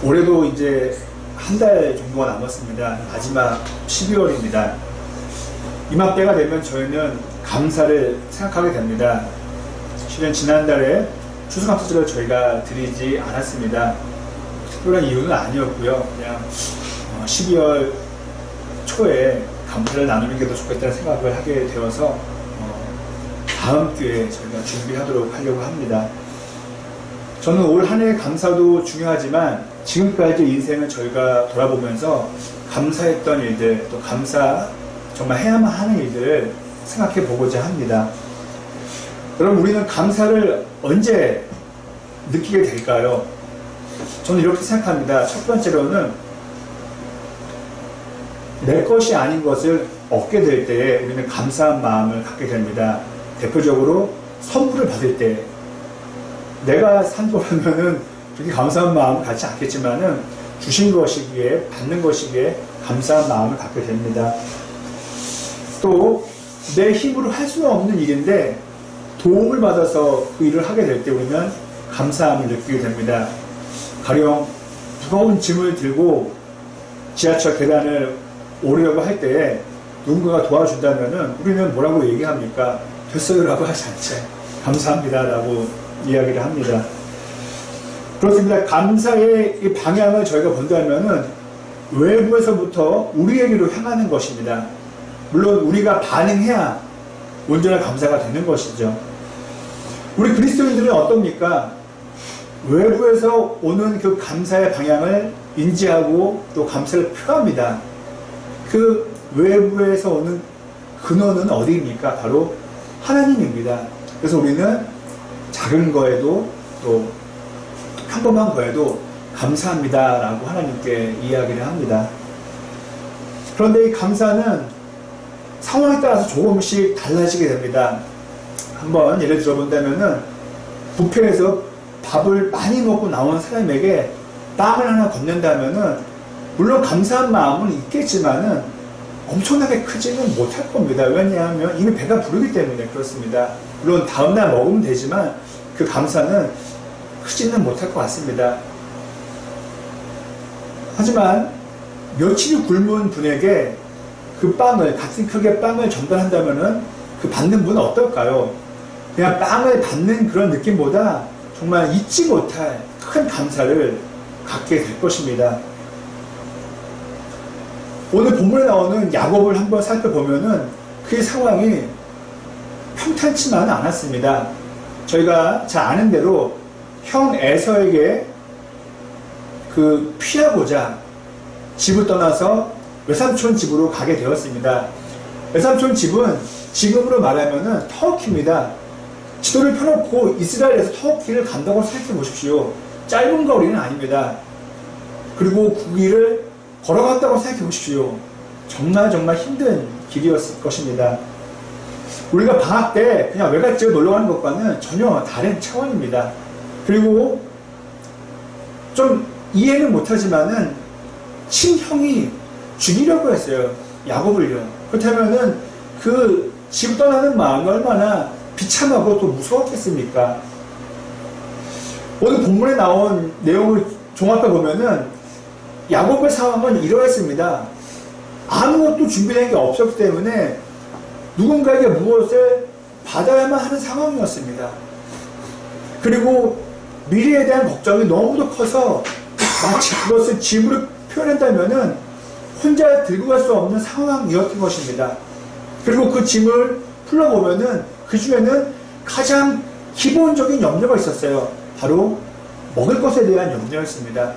올해도 이제 한 달 정도가 남았습니다. 마지막 12월입니다. 이맘때가 되면 저희는 감사를 생각하게 됩니다. 실은 지난달에 추수감사절을 저희가 드리지 않았습니다. 특별한 이유는 아니었고요. 그냥 12월 초에 감사를 나누는 게 더 좋겠다는 생각을 하게 되어서 다음 기회에 저희가 준비하도록 하려고 합니다. 저는 올 한 해 감사도 중요하지만 지금까지 인생을 저희가 돌아보면서 감사했던 일들, 또 정말 해야만 하는 일들을 생각해 보고자 합니다. 그럼 우리는 감사를 언제 느끼게 될까요? 저는 이렇게 생각합니다. 첫 번째로는 내 것이 아닌 것을 얻게 될 때에 우리는 감사한 마음을 갖게 됩니다. 대표적으로 선물을 받을 때 내가 산 거라면은 그렇게 감사한 마음을 갖지 않겠지만은 주신 것이기에 받는 것이기에 감사한 마음을 갖게 됩니다. 또 내 힘으로 할 수는 없는 일인데 도움을 받아서 그 일을 하게 될 때 우리는 감사함을 느끼게 됩니다. 가령 무거운 짐을 들고 지하철 계단을 오르려고 할 때에 누군가가 도와준다면은 우리는 뭐라고 얘기합니까? 됐어요 라고 하지 않죠. 감사합니다 라고 이야기를 합니다. 그렇습니다. 감사의 이 방향을 저희가 본다면은 외부에서부터 우리에게로 향하는 것입니다. 물론 우리가 반응해야 온전한 감사가 되는 것이죠. 우리 그리스도인들은 어떻습니까? 외부에서 오는 그 감사의 방향을 인지하고 또 감사를 표합니다. 그 외부에서 오는 근원은 어디입니까? 바로 하나님입니다. 그래서 우리는 작은 거에도 또 평범한 거에도 감사합니다 라고 하나님께 이야기를 합니다. 그런데 이 감사는 상황에 따라서 조금씩 달라지게 됩니다. 한번 예를 들어본다면은 뷔페에서 밥을 많이 먹고 나온 사람에게 빵을 하나 건넨다면은 물론 감사한 마음은 있겠지만은 엄청나게 크지는 못할 겁니다. 왜냐하면 이미 배가 부르기 때문에 그렇습니다. 물론 다음날 먹으면 되지만 그 감사는 크지는 못할 것 같습니다. 하지만 며칠이 굶은 분에게 그 빵을, 같은 크기의 빵을 전달한다면은 그 받는 분은 어떨까요? 그냥 빵을 받는 그런 느낌보다 정말 잊지 못할 큰 감사를 갖게 될 것입니다. 오늘 본문에 나오는 야곱을 한번 살펴보면은 그 상황이 평탄치만은 않았습니다. 저희가 잘 아는 대로 형 에서에게 피하고자 집을 떠나서 외삼촌 집으로 가게 되었습니다. 외삼촌 집은 지금으로 말하면은 터키입니다. 지도를 펴놓고 이스라엘에서 터키를 간다고 생각해 보십시오. 짧은 거리는 아닙니다. 그리고 그 길을 걸어갔다고 생각해 보십시오. 정말 힘든 길이었을 것입니다. 우리가 방학 때 그냥 외갓집에 놀러 가는 것과는 전혀 다른 차원입니다. 그리고 좀 이해는 못하지만은 친형이 죽이려고 했어요. 야곱을요. 그렇다면은 그 집 떠나는 마음이 얼마나 비참하고 또 무서웠겠습니까? 오늘 본문에 나온 내용을 종합해 보면은 야곱의 상황은 이러했습니다. 아무것도 준비된 게 없었기 때문에 누군가에게 무엇을 받아야만 하는 상황이었습니다. 그리고 미래에 대한 걱정이 너무도 커서 마치 그것을 짐으로 표현한다면은 혼자 들고 갈 수 없는 상황이었던 것입니다. 그리고 그 짐을 풀어보면은 그 중에는 가장 기본적인 염려가 있었어요. 바로 먹을 것에 대한 염려였습니다.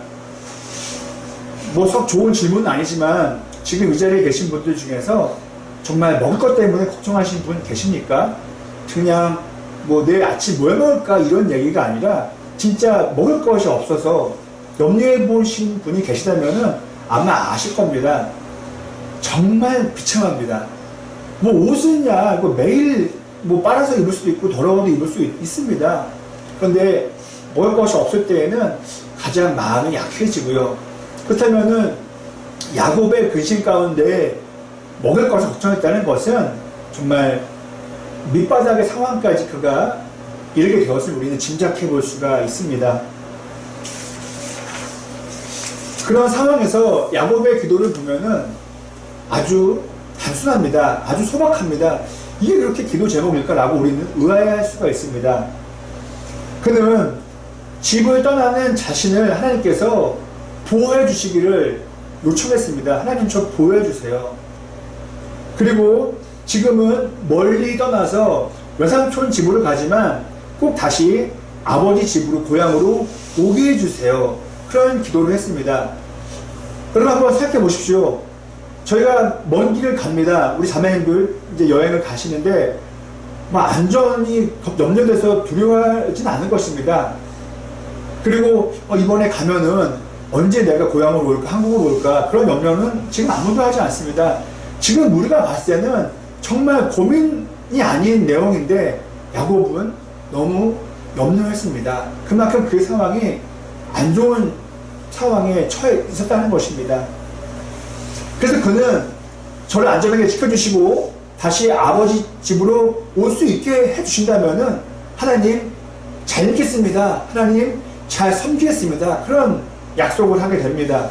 뭐 썩 좋은 질문은 아니지만 지금 이 자리에 계신 분들 중에서 정말 먹을 것 때문에 걱정하시는 분 계십니까? 그냥 뭐 내일 아침 뭐 해먹을까 이런 얘기가 아니라 진짜 먹을 것이 없어서 염려해 보신 분이 계시다면은 아마 아실 겁니다. 정말 비참합니다. 뭐 옷은야 뭐 매일 뭐 빨아서 입을 수도 있고 더러워도 입을 수 있습니다. 그런데 먹을 것이 없을 때에는 가장 마음이 약해지고요. 그렇다면은 야곱의 근심 가운데 먹을 것을 걱정했다는 것은 정말 밑바닥의 상황까지 그가 이르게 되었을 우리는 짐작해 볼 수가 있습니다. 그런 상황에서 야곱의 기도를 보면은 아주 단순합니다. 아주 소박합니다. 이게 그렇게 기도 제목일까라고 우리는 의아해할 수가 있습니다. 그는 집을 떠나는 자신을 하나님께서 보호해 주시기를 요청했습니다. 하나님 저 보호해 주세요. 그리고 지금은 멀리 떠나서 외삼촌 집으로 가지만 꼭 다시 아버지 집으로 고향으로 오게 해주세요. 그런 기도를 했습니다. 여러분 한번 생각해 보십시오. 저희가 먼 길을 갑니다. 우리 자매님들 이제 여행을 가시는데 안전이 염려돼서 두려워하진 않은 것입니다. 그리고 이번에 가면은 언제 내가 고향으로 올까, 한국으로 올까, 그런 염려는 지금 아무도 하지 않습니다. 지금 우리가 봤을 때는 정말 고민이 아닌 내용인데 야곱은 너무 염려했습니다. 그만큼 그 상황이 안 좋은 상황에 처해 있었다는 것입니다. 그래서 그는 저를 안전하게 지켜주시고 다시 아버지 집으로 올 수 있게 해주신다면은 하나님 잘 믿겠습니다. 하나님 잘 섬기겠습니다. 그런 약속을 하게 됩니다.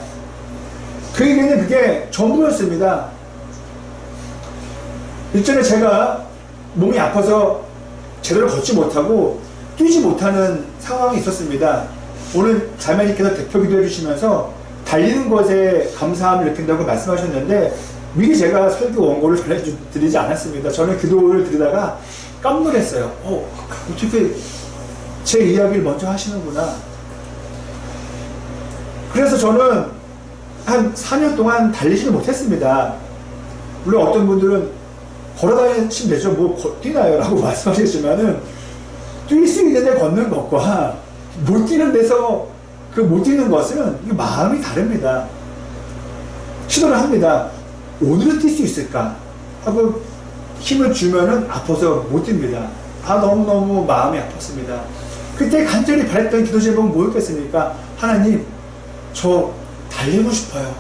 그에게는 그게 전부였습니다. 일전에 제가 몸이 아파서 제대로 걷지 못하고 뛰지 못하는 상황이 있었습니다. 오늘 자매님께서 대표 기도해 주시면서 달리는 것에 감사함을 느낀다고 말씀하셨는데 미리 제가 설교 원고를 전해드리지 않았습니다. 저는 기도를 드리다가 깜놀했어요. 어떻게 제 이야기를 먼저 하시는구나. 그래서 저는 한 4년 동안 달리지를 못했습니다. 물론 어떤 분들은 걸어다니시면 되죠. 뭐 뛰나요? 라고 말씀하셨지만은 뛸 수 있는 데 걷는 것과 못 뛰는 데서 그 못 뛰는 것은 마음이 다릅니다. 시도를 합니다. 오늘은 뛸 수 있을까? 하고 힘을 주면은 아파서 못 뜁니다. 너무너무 마음이 아팠습니다. 그때 간절히 바랬던 기도 제목은 뭐였겠습니까? 하나님, 저 달리고 싶어요.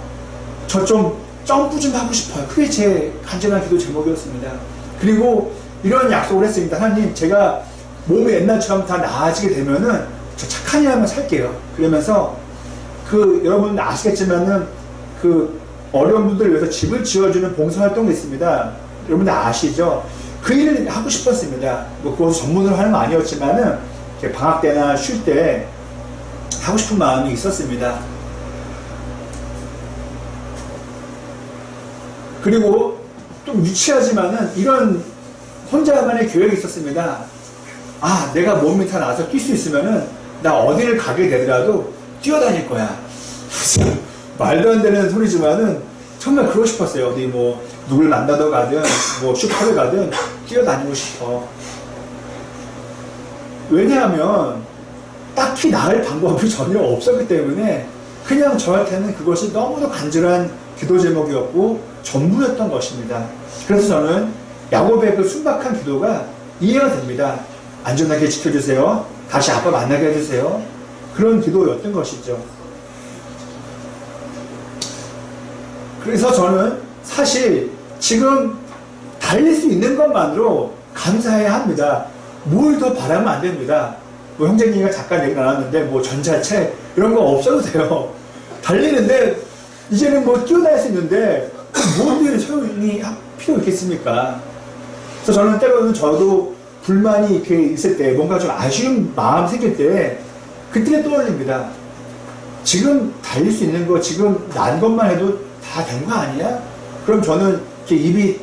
저 좀 점프 좀 하고 싶어요. 그게 제 간절한 기도 제목이었습니다. 그리고 이런 약속을 했습니다. 하나님, 제가 몸이 옛날처럼 다 나아지게 되면은 저 착한 일 하면 살게요. 그러면서 여러분 아시겠지만은 어려운 분들을 위해서 집을 지어주는 봉사활동이 있습니다. 여러분들 아시죠? 그 일을 하고 싶었습니다. 그것을 전문으로 하는 건 아니었지만은 방학 때나 쉴 때 하고 싶은 마음이 있었습니다. 그리고 좀 유치하지만은 이런 혼자만의 계획이 있었습니다. 내가 몸이 다 나아서 뛸 수 있으면은 나 어디를 가게 되더라도 뛰어다닐 거야. 말도 안 되는 소리지만은 정말 그러고 싶었어요. 어디 누굴 만나러 가든 슈퍼를 가든 뛰어다니고 싶어. 왜냐하면 딱히 나을 방법이 전혀 없었기 때문에 그냥 저한테는 그것이 너무도 간절한 기도 제목이었고 전부였던 것입니다. 그래서 저는 야곱의 그 순박한 기도가 이해가 됩니다. 안전하게 지켜주세요. 다시 아빠 만나게 해주세요. 그런 기도였던 것이죠. 그래서 저는 사실 지금 달릴 수 있는 것만으로 감사해야 합니다. 뭘 더 바라면 안 됩니다. 형제님과 잠깐 얘기 나눴는데 전자책 이런 거 없어도 돼요. 달리는데 이제는 뛰어다닐 수 있는데 뭔 소용이 필요 있겠습니까? 그래서 저는 때로는 저도 불만이 이렇게 있을 때 뭔가 좀 아쉬운 마음 생길 때 그때 떠올립니다. 지금 달릴 수 있는 거 지금 난 것만 해도 다 된 거 아니야? 그럼 저는 이렇게 입이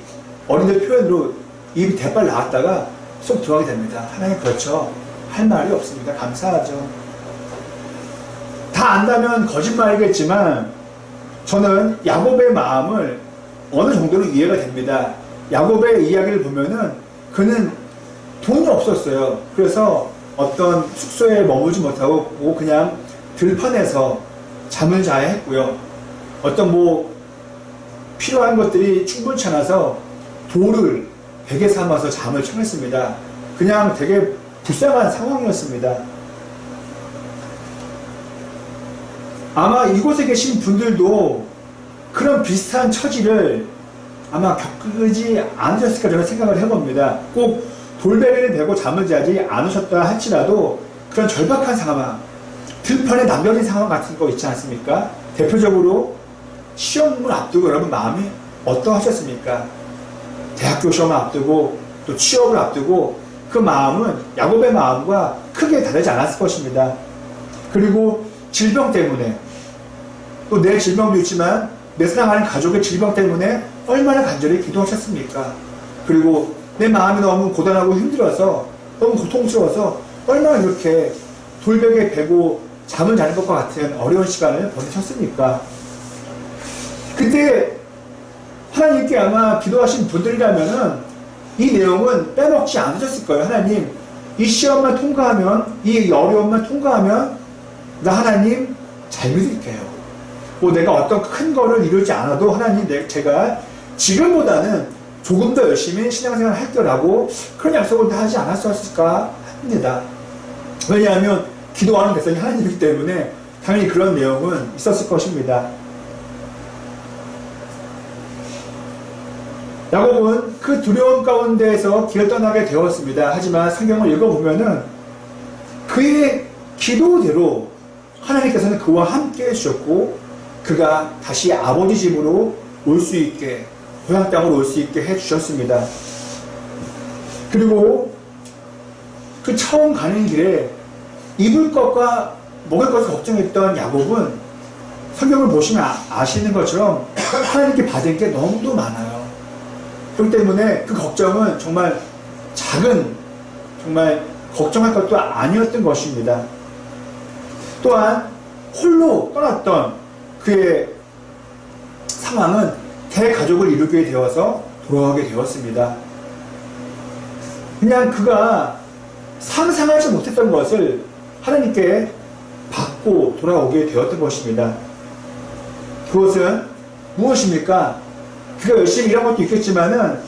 어린들 표현으로 입이 대빨 나왔다가 쏙 들어가게 됩니다. 하나님 그렇죠. 할 말이 없습니다. 감사하죠. 다 안다면 거짓말이겠지만 저는 야곱의 마음을 어느 정도로 이해가 됩니다. 야곱의 이야기를 보면은 그는 돈이 없었어요. 그래서 어떤 숙소에 머물지 못하고 그냥 들판에서 잠을 자야 했고요. 어떤 필요한 것들이 충분치 않아서 돌을 베개 삼아서 잠을 청했습니다. 그냥 되게 불쌍한 상황이었습니다. 아마 이곳에 계신 분들도 그런 비슷한 처지를 아마 겪지 않으셨을까 저는 생각을 해봅니다. 꼭 돌베개를 베고 잠을 자지 않으셨다 할지라도 그런 절박한 상황, 들판에 남겨진 상황 같은 거 있지 않습니까? 대표적으로 시험을 앞두고 여러분 마음이 어떠하셨습니까? 대학교 시험을 앞두고 또 취업을 앞두고 그 마음은 야곱의 마음과 크게 다르지 않았을 것입니다. 그리고 질병 때문에 또 내 질병도 있지만 내 사랑하는 가족의 질병 때문에 얼마나 간절히 기도하셨습니까? 그리고 내 마음이 너무 고단하고 힘들어서 너무 고통스러워서 얼마나 이렇게 돌벽에 베고 잠을 자는 것과 같은 어려운 시간을 보내셨습니까? 그때 하나님께 아마 기도하신 분들이라면은 이 내용은 빼먹지 않으셨을 거예요. 하나님, 이 시험만 통과하면, 이 어려움만 통과하면 나 하나님 잘 믿을게요. 뭐 내가 어떤 큰 거를 이루지 않아도 하나님 제가 지금보다는 조금 더 열심히 신앙생활을 할 거라고 그런 약속을 다 하지 않았었을까 합니다. 왜냐하면 기도하는 대상이 하나님이기 때문에 당연히 그런 내용은 있었을 것입니다. 야곱은 그 두려움 가운데에서 길을 떠나게 되었습니다. 하지만 성경을 읽어보면은 그의 기도대로 하나님께서는 그와 함께 해주셨고 그가 다시 아버지 집으로 올 수 있게 고향 땅으로 올 수 있게 해주셨습니다. 그리고 그 처음 가는 길에 입을 것과 먹을 것을 걱정했던 야곱은 성경을 보시면 아시는 것처럼 하나님께 받은 게 너무도 많아요. 그렇기 때문에 그 걱정은 정말 작은, 정말 걱정할 것도 아니었던 것입니다. 또한 홀로 떠났던 그의 상황은 대가족을 이루게 되어서 돌아가게 되었습니다. 그냥 그가 상상하지 못했던 것을 하나님께 받고 돌아오게 되었던 것입니다. 그것은 무엇입니까? 그가 열심히 일한 것도 있겠지만은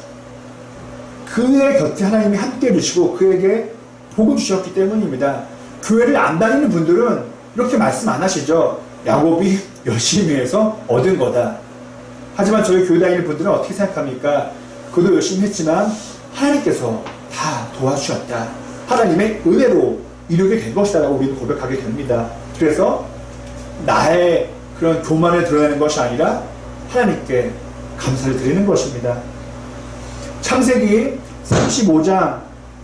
그의 곁에 하나님이 함께 해주시고 그에게 복을 주셨기 때문입니다. 교회를 안 다니는 분들은 이렇게 말씀 안 하시죠. 야곱이 열심히 해서 얻은 거다. 하지만 저희 교회 다니는 분들은 어떻게 생각합니까? 그도 열심히 했지만 하나님께서 다 도와주셨다. 하나님의 은혜로 이루게 된 것이다 라고 우리는 고백하게 됩니다. 그래서 나의 그런 교만을 드러내는 것이 아니라 하나님께 감사를 드리는 것입니다. 창세기 35장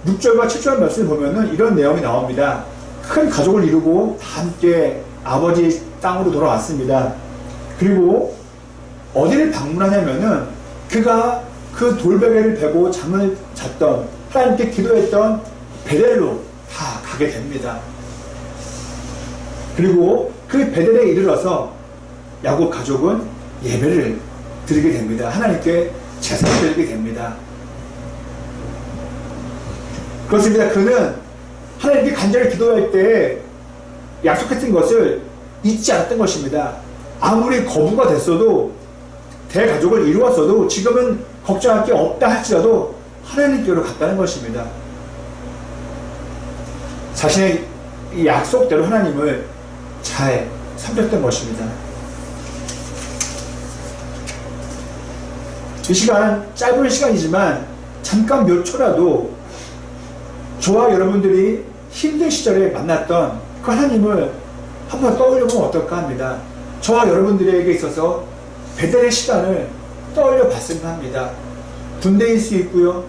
6절과 7절 말씀을 보면은 이런 내용이 나옵니다. 큰 가족을 이루고 다 함께 아버지 땅으로 돌아왔습니다. 그리고 어디를 방문하냐면은 그가 그 돌베개를 베고 잠을 잤던 하나님께 기도했던 베델로 다 가게 됩니다. 그리고 그 베델에 이르러서 야곱 가족은 예배를 드리게 됩니다. 하나님께 제사를 드리게 됩니다. 그렇습니다. 그는 하나님께 간절히 기도할 때 약속했던 것을 잊지 않았던 것입니다. 아무리 거부가 됐어도 대가족을 이루었어도 지금은 걱정할 게 없다 할지라도 하나님께로 갔다는 것입니다. 자신의 이 약속대로 하나님을 잘 섬겼던 것입니다. 이 시간, 짧은 시간이지만 잠깐 몇 초라도 저와 여러분들이 힘든 시절에 만났던 그 하나님을 한번 떠올려보면 어떨까 합니다. 저와 여러분들에게 있어서 베델의 시간을 떠올려 봤으면 합니다. 군대일 수 있고요.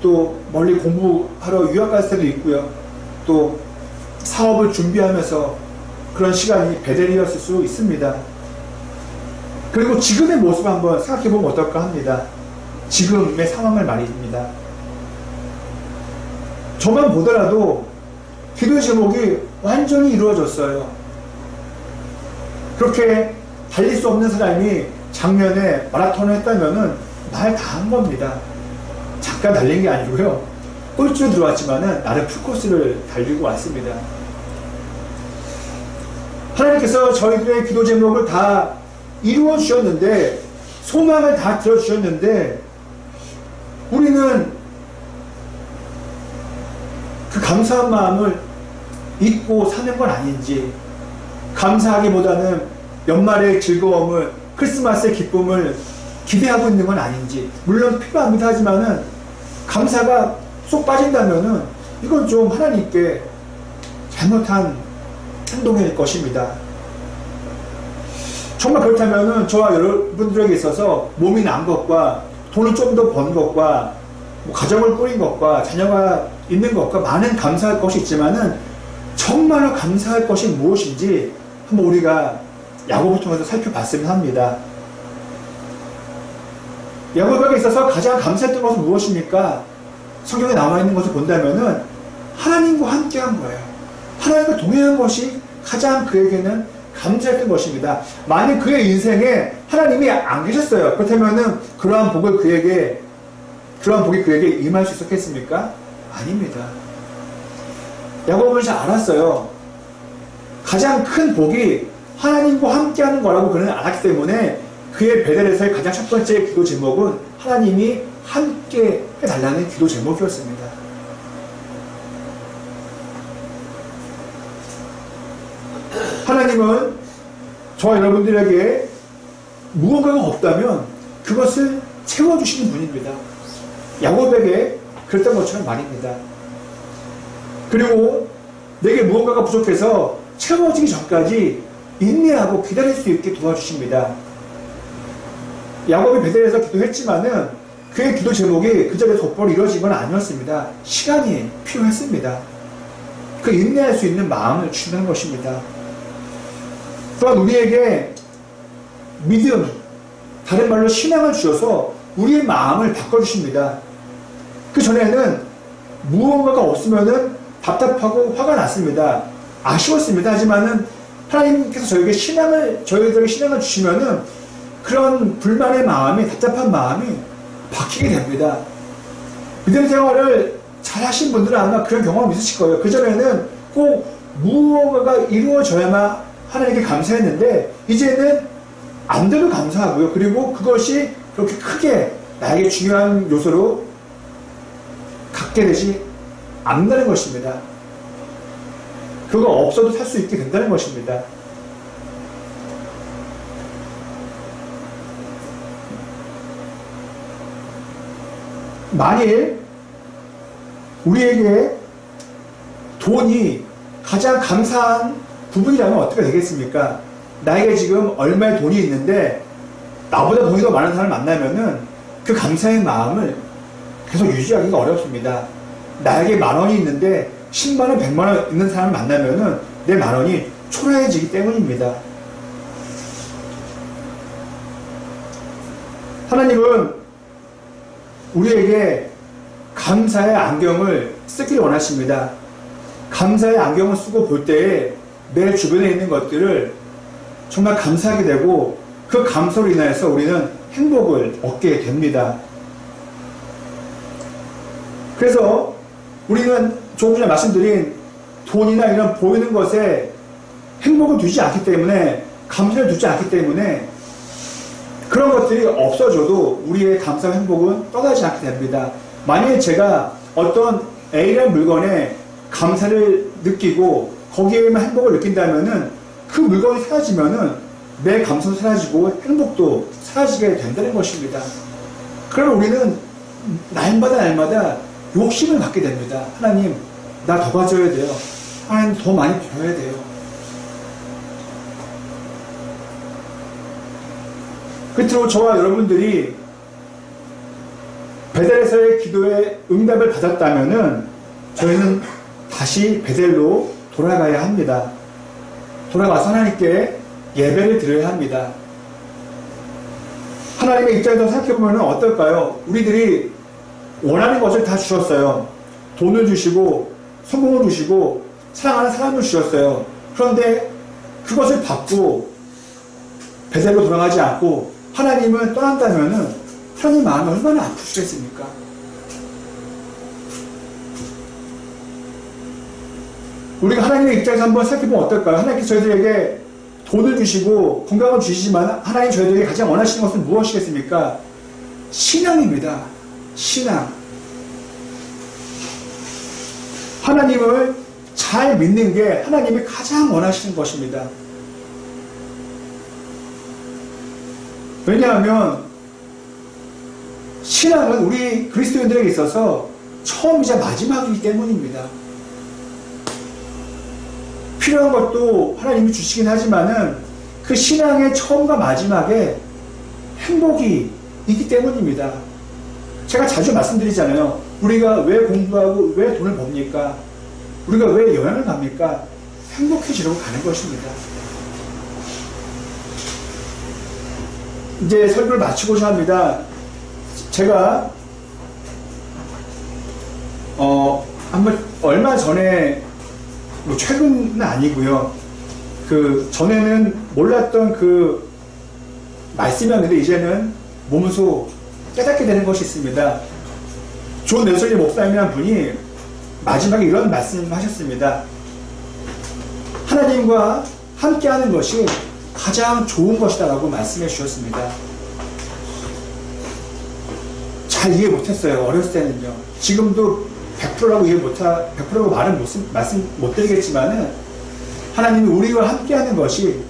또 멀리 공부하러 유학 갈 때도 있고요. 또 사업을 준비하면서 그런 시간이 베델이었을 수 있습니다. 그리고 지금의 모습을 한번 생각해보면 어떨까 합니다. 지금의 상황을 말입니다. 저만 보더라도 기도 제목이 완전히 이루어졌어요. 그렇게 달릴 수 없는 사람이 작년에 마라톤을 했다면은 말 다 한 겁니다. 잠깐 달린 게 아니고요. 꼴찌로 들어왔지만은 나름 풀코스를 달리고 왔습니다. 하나님께서 저희들의 기도 제목을 다 이루어 주셨는데, 소망을 다 들어 주셨는데, 우리는 그 감사한 마음을 잊고 사는 건 아닌지, 감사하기보다는 연말의 즐거움을, 크리스마스의 기쁨을 기대하고 있는 건 아닌지, 물론 필요합니다 하지만은 감사가 쏙 빠진다면은 이건 좀 하나님께 잘못한 행동일 것입니다. 정말 그렇다면은 저와 여러분들에게 있어서 몸이 난 것과 돈을 좀 더 번 것과 뭐 가정을 꾸린 것과 자녀가 있는 것과 많은 감사할 것이 있지만은 정말로 감사할 것이 무엇인지 한번 우리가 야고보를 통해서 살펴봤으면 합니다. 야고보에게 있어서 가장 감사했던 것은 무엇입니까? 성경에 나와 있는 것을 본다면은 하나님과 함께한 거예요. 하나님과 동행한 것이 가장 그에게는 감사했던 것입니다. 만약 그의 인생에 하나님이 안 계셨어요. 그렇다면은 그러한 복이 그에게 임할 수 있었겠습니까? 아닙니다. 야고보는 잘 알았어요. 가장 큰 복이 하나님과 함께하는 거라고 그는 알았기 때문에 그의 베델에서의 가장 첫 번째 기도 제목은 하나님이 함께 해달라는 기도 제목이었습니다. 하나님은 저와 여러분들에게 무언가가 없다면 그것을 채워주시는 분입니다. 야고보에게 그랬던 것처럼 말입니다. 그리고 내게 무언가가 부족해서 채워지기 전까지 인내하고 기다릴 수 있게 도와주십니다. 야고보이 베델에서 기도했지만은 그의 기도 제목이 그 자리에서 곧바로 이루어진 건 아니었습니다. 시간이 필요했습니다. 그 인내할 수 있는 마음을 주는 것입니다. 또한 우리에게 믿음, 다른 말로 신앙을 주셔서 우리의 마음을 바꿔주십니다. 그 전에는 무언가가 없으면은 답답하고 화가 났습니다. 아쉬웠습니다. 하지만은 하나님께서 저희들에게 신앙을 주시면은 그런 불만의 마음이, 답답한 마음이 바뀌게 됩니다. 믿음 생활을 잘 하신 분들은 아마 그런 경험 있으실 거예요. 그전에는 꼭 무언가가 이루어져야만 하나님께 감사했는데 이제는 안 돼도 감사하고요. 그리고 그것이 그렇게 크게 나에게 중요한 요소로 갖게 되지 않는다는 것입니다. 그거 없어도 살 수 있게 된다는 것입니다. 만일 우리에게 돈이 가장 감사한 부분이라면 어떻게 되겠습니까? 나에게 지금 얼마의 돈이 있는데 나보다 돈이 더 많은 사람을 만나면은 그 감사의 마음을 계속 유지하기가 어렵습니다. 나에게 10,000원이 있는데 10만원, 100만원 있는 사람을 만나면은 내 10,000원이 초라해지기 때문입니다. 하나님은 우리에게 감사의 안경을 쓰기를 원하십니다. 감사의 안경을 쓰고 볼 때에 내 주변에 있는 것들을 정말 감사하게 되고 그 감사로 인하여서 우리는 행복을 얻게 됩니다. 그래서 우리는 조금 전에 말씀드린 돈이나 이런 보이는 것에 행복을 두지 않기 때문에, 감사를 두지 않기 때문에 그런 것들이 없어져도 우리의 감사와 행복은 떠나지 않게 됩니다. 만약에 제가 어떤 A라는 물건에 감사를 느끼고 거기에만 행복을 느낀다면은 그 물건이 사라지면은 내 감사도 사라지고 행복도 사라지게 된다는 것입니다. 그러면 우리는 날마다 욕심을 갖게 됩니다. 하나님, 나 더 가져야 돼요. 하나님, 더 많이 벌어야 돼요. 끝으로 저와 여러분들이 베델에서의 기도에 응답을 받았다면은 저희는 다시 베델로 돌아가야 합니다. 돌아가서 하나님께 예배를 드려야 합니다. 하나님의 입장에서 생각해보면 어떨까요? 우리들이 원하는 것을 다 주셨어요. 돈을 주시고 성공을 주시고 사랑하는 사람을 주셨어요. 그런데 그것을 받고 베델로 돌아가지 않고 하나님을 떠난다면은 하나님 마음이 얼마나 아프시겠습니까? 우리가 하나님의 입장에서 한번 생각해보면 어떨까요? 하나님께서 저희들에게 돈을 주시고 건강을 주시지만 하나님 저희들에게 가장 원하시는 것은 무엇이겠습니까? 신앙입니다. 신앙. 하나님을 잘 믿는 게 하나님이 가장 원하시는 것입니다. 왜냐하면 신앙은 우리 그리스도인들에게 있어서 처음이자 마지막이기 때문입니다. 필요한 것도 하나님이 주시긴 하지만은 그 신앙의 처음과 마지막에 행복이 있기 때문입니다. 제가 자주 말씀드리잖아요. 우리가 왜 공부하고 왜 돈을 법니까? 우리가 왜 여행을 갑니까? 행복해지려고 가는 것입니다. 이제 설교를 마치고자 합니다. 제가 한번 얼마 전에 뭐 최근은 아니고요. 그 전에는 몰랐던 그 말씀이었는데 이제는 몸소 깨닫게 되는 것이 있습니다. 존 웨슬리 목사님이라는 분이 마지막에 이런 말씀을 하셨습니다. 하나님과 함께하는 것이 가장 좋은 것이다라고 말씀해 주셨습니다. 잘 이해 못했어요. 어렸을 때는요. 지금도 100%라고 100%라고 말씀 못 드리겠지만은 하나님이 우리와 함께하는 것이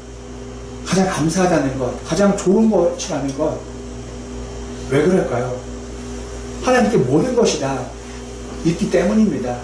가장 감사하다는 것, 가장 좋은 것이라는 것. 왜 그럴까요? 하나님께 모든 것이 다 있기 때문입니다.